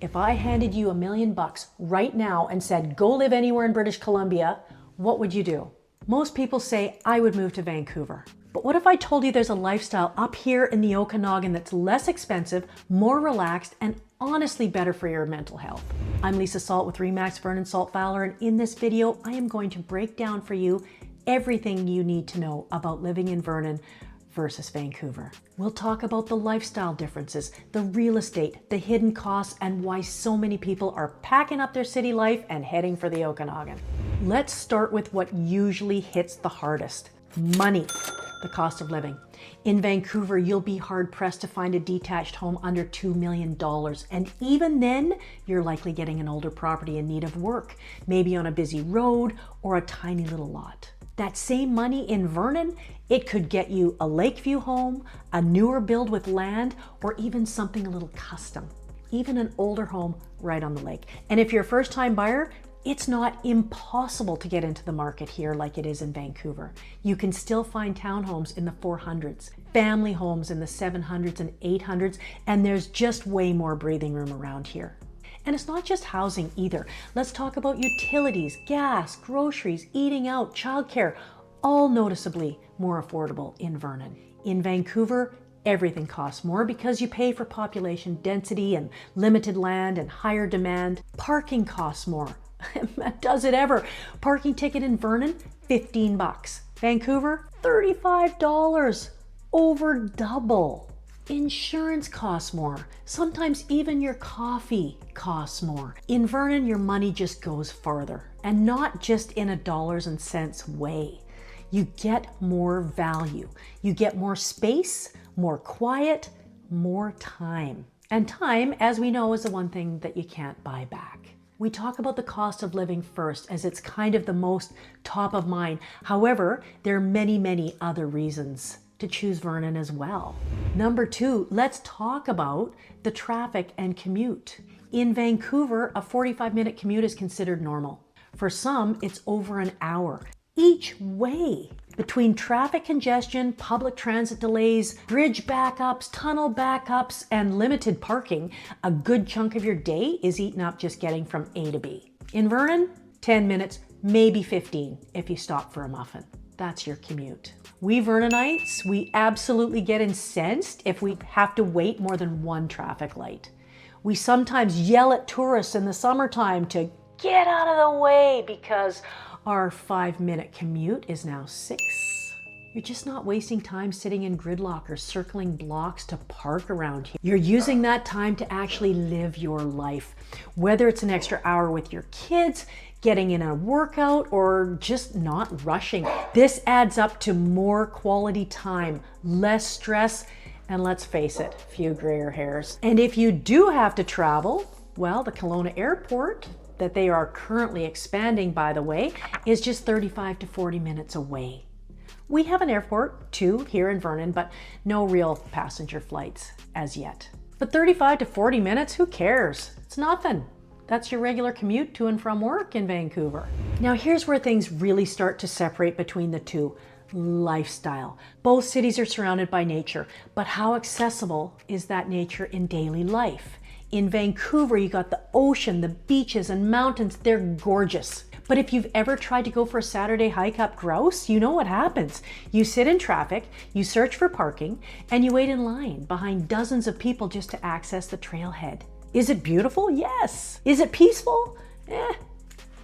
If I handed you $1 million right now and said, go live anywhere in British Columbia, what would you do? Most people say I would move to Vancouver. But what if I told you there's a lifestyle up here in the Okanagan that's less expensive, more relaxed, and honestly better for your mental health? I'm Lisa Salt with Remax Vernon Salt Fowler, and in this video, I am going to break down for you everything you need to know about living in Vernon versus Vancouver. We'll talk about the lifestyle differences, the real estate, the hidden costs, and why so many people are packing up their city life and heading for the Okanagan. Let's start with what usually hits the hardest: money, the cost of living. In Vancouver, you'll be hard-pressed to find a detached home under $2 million. And even then, you're likely getting an older property in need of work, maybe on a busy road or a tiny little lot. That same money in Vernon, it could get you a Lakeview home, a newer build with land, or even something a little custom, even an older home right on the lake. And if you're a first-time buyer, it's not impossible to get into the market here like it is in Vancouver. You can still find townhomes in the 400s, family homes in the 700s and 800s, and there's just way more breathing room around here. And it's not just housing either. Let's talk about utilities, gas, groceries, eating out, childcare, all noticeably more affordable in Vernon. In Vancouver, everything costs more because you pay for population density and limited land and higher demand. Parking costs more. Does it ever? Parking ticket in Vernon, $15. Vancouver, $35. Over double. Insurance costs more. Sometimes even your coffee costs more. In Vernon, your money just goes farther, and not just in a dollars and cents way. You get more value. You get more space, more quiet, more time. And time, as we know, is the one thing that you can't buy back. We talk about the cost of living first, as it's kind of the most top of mind. However, there are many, many other reasons to choose Vernon as well. Number two, let's talk about the traffic and commute. In Vancouver, a 45-minute commute is considered normal. For some, it's over an hour each way. Between traffic congestion, public transit delays, bridge backups, tunnel backups, and limited parking, a good chunk of your day is eaten up just getting from A to B. In Vernon, 10 minutes, maybe 15 if you stop for a muffin. That's your commute. We Vernonites, we absolutely get incensed if we have to wait more than one traffic light. We sometimes yell at tourists in the summertime to get out of the way because our 5-minute commute is now 6. You're just not wasting time sitting in gridlock or circling blocks to park around here. You're using that time to actually live your life. Whether it's an extra hour with your kids, getting in a workout, or just not rushing. This adds up to more quality time, less stress, and let's face it, few grayer hairs. And if you do have to travel, well, the Kelowna airport, that they are currently expanding, by the way, is just 35 to 40 minutes away. We have an airport too here in Vernon, but no real passenger flights as yet. But 35 to 40 minutes, who cares? It's nothing. That's your regular commute to and from work in Vancouver. Now here's where things really start to separate between the two. Lifestyle. Both cities are surrounded by nature, but how accessible is that nature in daily life? In Vancouver, you got the ocean, the beaches and mountains. They're gorgeous. But if you've ever tried to go for a Saturday hike up Grouse, you know what happens. You sit in traffic, you search for parking, and you wait in line behind dozens of people just to access the trailhead. Is it beautiful? Yes. Is it peaceful?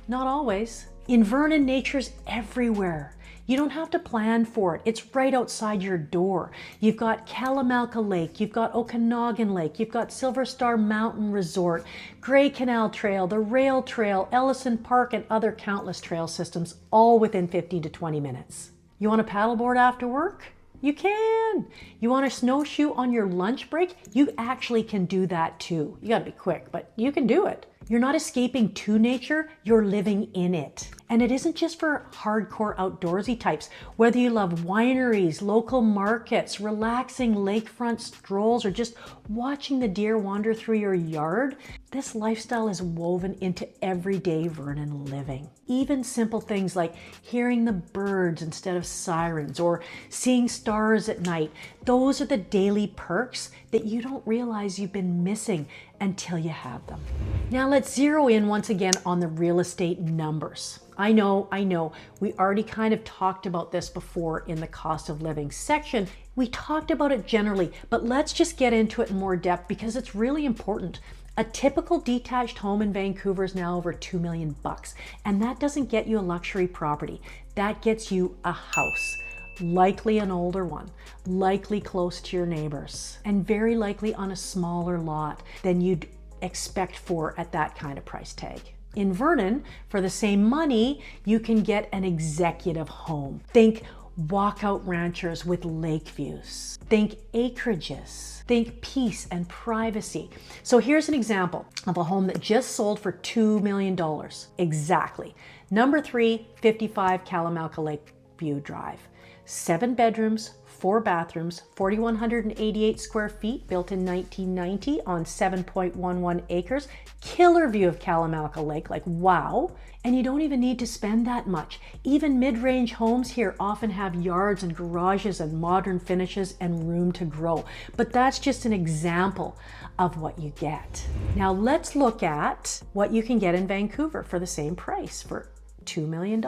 Not always. In Vernon, nature's everywhere. You don't have to plan for it. It's right outside your door. You've got Kalamalka Lake, you've got Okanagan Lake, you've got Silver Star Mountain Resort, Grey Canal Trail, the Rail Trail, Ellison Park, and other countless trail systems, all within 15 to 20 minutes. You want to paddleboard after work? You can. You want to snowshoe on your lunch break? You actually can do that too. You got to be quick, but you can do it. You're not escaping to nature, you're living in it. And it isn't just for hardcore outdoorsy types. Whether you love wineries, local markets, relaxing lakefront strolls, or just watching the deer wander through your yard, this lifestyle is woven into everyday Vernon living. Even simple things like hearing the birds instead of sirens or seeing stars at night, Those are the daily perks that you don't realize you've been missing until you have them. Now let's zero in once again on the real estate numbers. I know, we already kind of talked about this before in the cost of living section. We talked about it generally, but let's just get into it in more depth because it's really important. A typical detached home in Vancouver is now over $2 million, and that doesn't get you a luxury property. That gets you a house. Likely an older one, likely close to your neighbors, and very likely on a smaller lot than you'd expect for at that kind of price tag. In Vernon, for the same money, you can get an executive home. Think walkout ranchers with lake views. Think acreages. Think peace and privacy. So here's an example of a home that just sold for $2 million. Exactly. Number 3, 55 Kalamalka Lakeview Drive. 7 bedrooms, 4 bathrooms, 4,188 square feet, built in 1990 on 7.11 acres. Killer view of Kalamalka Lake, like wow. And you don't even need to spend that much. Even mid-range homes here often have yards and garages and modern finishes and room to grow. But that's just an example of what you get. Now let's look at what you can get in Vancouver for the same price, for $2 million.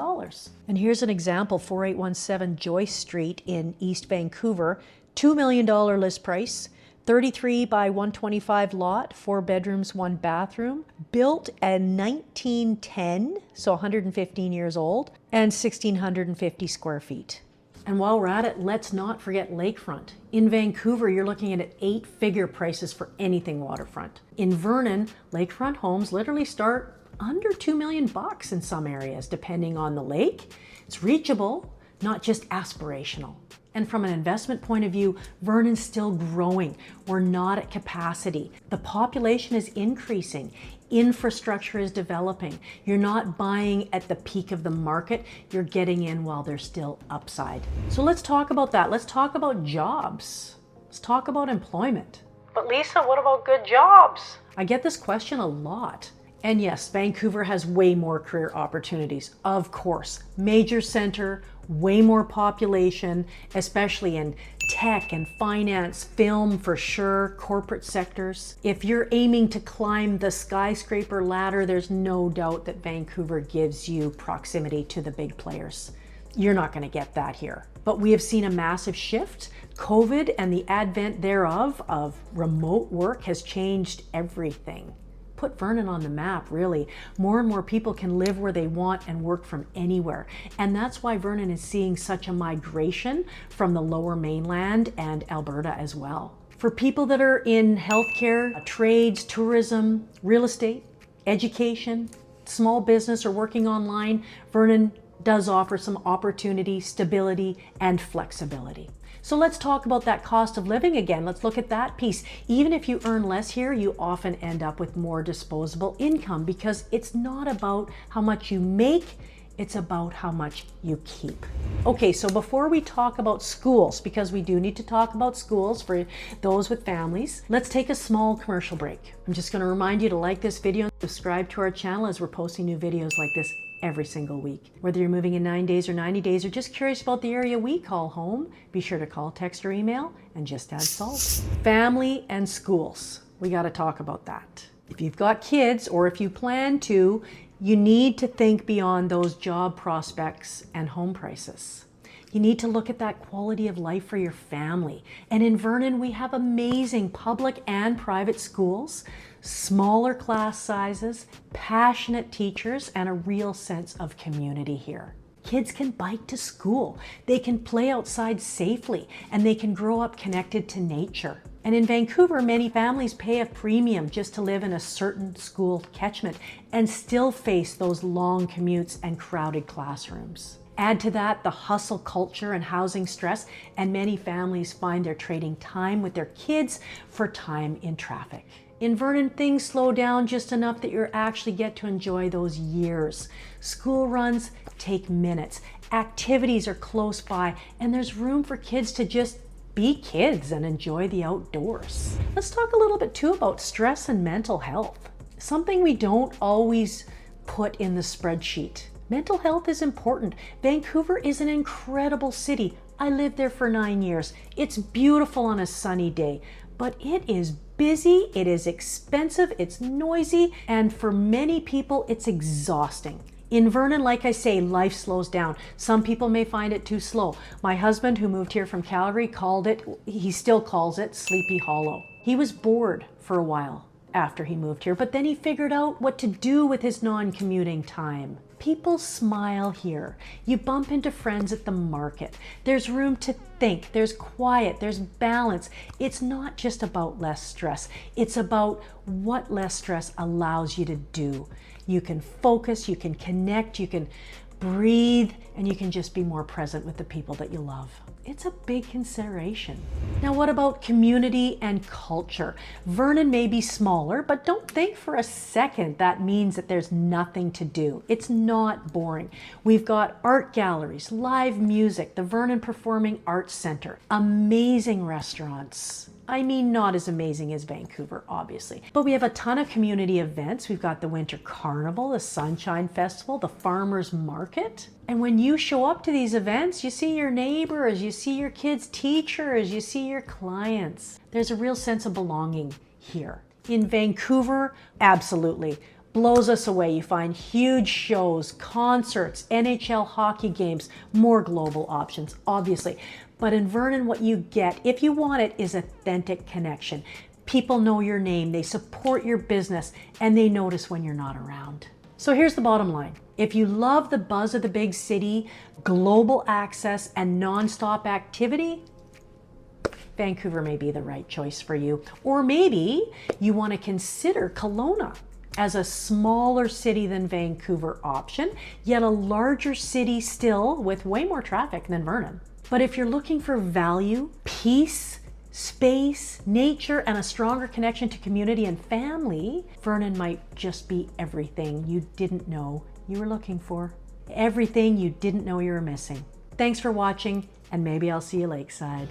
And here's an example, 4817 Joyce Street in East Vancouver, $2 million list price, 33 by 125 lot, 4 bedrooms, 1 bathroom, built in 1910, so 115 years old, and 1,650 square feet. And while we're at it, let's not forget lakefront. In Vancouver, you're looking at 8-figure prices for anything waterfront. In Vernon, lakefront homes literally start under $2 million in some areas, depending on the lake. It's reachable, not just aspirational. And from an investment point of view, Vernon's still growing. We're not at capacity. The population is increasing. Infrastructure is developing. You're not buying at the peak of the market. You're getting in while there's still upside. So let's talk about that. Let's talk about jobs. Let's talk about employment. But Lisa, what about good jobs? I get this question a lot. And yes, Vancouver has way more career opportunities, of course. Major center, way more population, especially in tech and finance, film for sure, corporate sectors. If you're aiming to climb the skyscraper ladder, there's no doubt that Vancouver gives you proximity to the big players. You're not going to get that here. But we have seen a massive shift. COVID and the advent thereof of remote work has changed everything. Put Vernon on the map, really. More and more people can live where they want and work from anywhere. And that's why Vernon is seeing such a migration from the Lower Mainland and Alberta as well. For people that are in healthcare, trades, tourism, real estate, education, small business, or working online, Vernon does offer some opportunity, stability, and flexibility. So let's talk about that cost of living again. Let's look at that piece. Even if you earn less here, you often end up with more disposable income because it's not about how much you make, it's about how much you keep. Okay, so before we talk about schools, because we do need to talk about schools for those with families, let's take a small commercial break. I'm just going to remind you to like this video and subscribe to our channel as we're posting new videos like this every single week. Whether you're moving in 9 days or 90 days or just curious about the area we call home, be sure to call, text, or email and just add salt. Family and schools. We got to talk about that. If you've got kids or if you plan to, you need to think beyond those job prospects and home prices. You need to look at that quality of life for your family. And in Vernon, we have amazing public and private schools, smaller class sizes, passionate teachers, and a real sense of community here. Kids can bike to school, they can play outside safely, and they can grow up connected to nature. And in Vancouver, many families pay a premium just to live in a certain school catchment and still face those long commutes and crowded classrooms. Add to that the hustle culture and housing stress, and many families find they're trading time with their kids for time in traffic. In Vernon, things slow down just enough that you actually get to enjoy those years. School runs take minutes, activities are close by, and there's room for kids to just be kids and enjoy the outdoors. Let's talk a little bit too about stress and mental health. Something we don't always put in the spreadsheet. Mental health is important. Vancouver is an incredible city, I lived there for 9 years. It's beautiful on a sunny day, but it is busy, it is expensive, it's noisy, and for many people, it's exhausting. In Vernon, like I say, life slows down. Some people may find it too slow. My husband, who moved here from Calgary, he still calls it Sleepy Hollow. He was bored for a while after he moved here, but then he figured out what to do with his non-commuting time. People smile here. You bump into friends at the market. There's room to think. There's quiet. There's balance. It's not just about less stress. It's about what less stress allows you to do. You can focus, you can connect, you can breathe, and you can just be more present with the people that you love. It's a big consideration. Now, what about community and culture? Vernon may be smaller, but don't think for a second that means that there's nothing to do. It's not boring. We've got art galleries, live music, the Vernon Performing Arts Center, amazing restaurants. I mean, not as amazing as Vancouver, obviously. But we have a ton of community events. We've got the Winter Carnival, the Sunshine Festival, the Farmers Market. And when you show up to these events, you see your neighbors, you see your kids' teachers, you see your clients. There's a real sense of belonging here. In Vancouver, absolutely. Blows us away. You find huge shows, concerts, NHL hockey games, more global options, obviously. But in Vernon, what you get, if you want it, is authentic connection. People know your name, they support your business, and they notice when you're not around. So here's the bottom line. If you love the buzz of the big city, global access, and nonstop activity, Vancouver may be the right choice for you. Or maybe you want to consider Kelowna as a smaller city than Vancouver option, yet a larger city still with way more traffic than Vernon. But if you're looking for value, peace, space, nature, and a stronger connection to community and family, Vernon might just be everything you didn't know you were looking for. Everything you didn't know you were missing. Thanks for watching, and maybe I'll see you lakeside.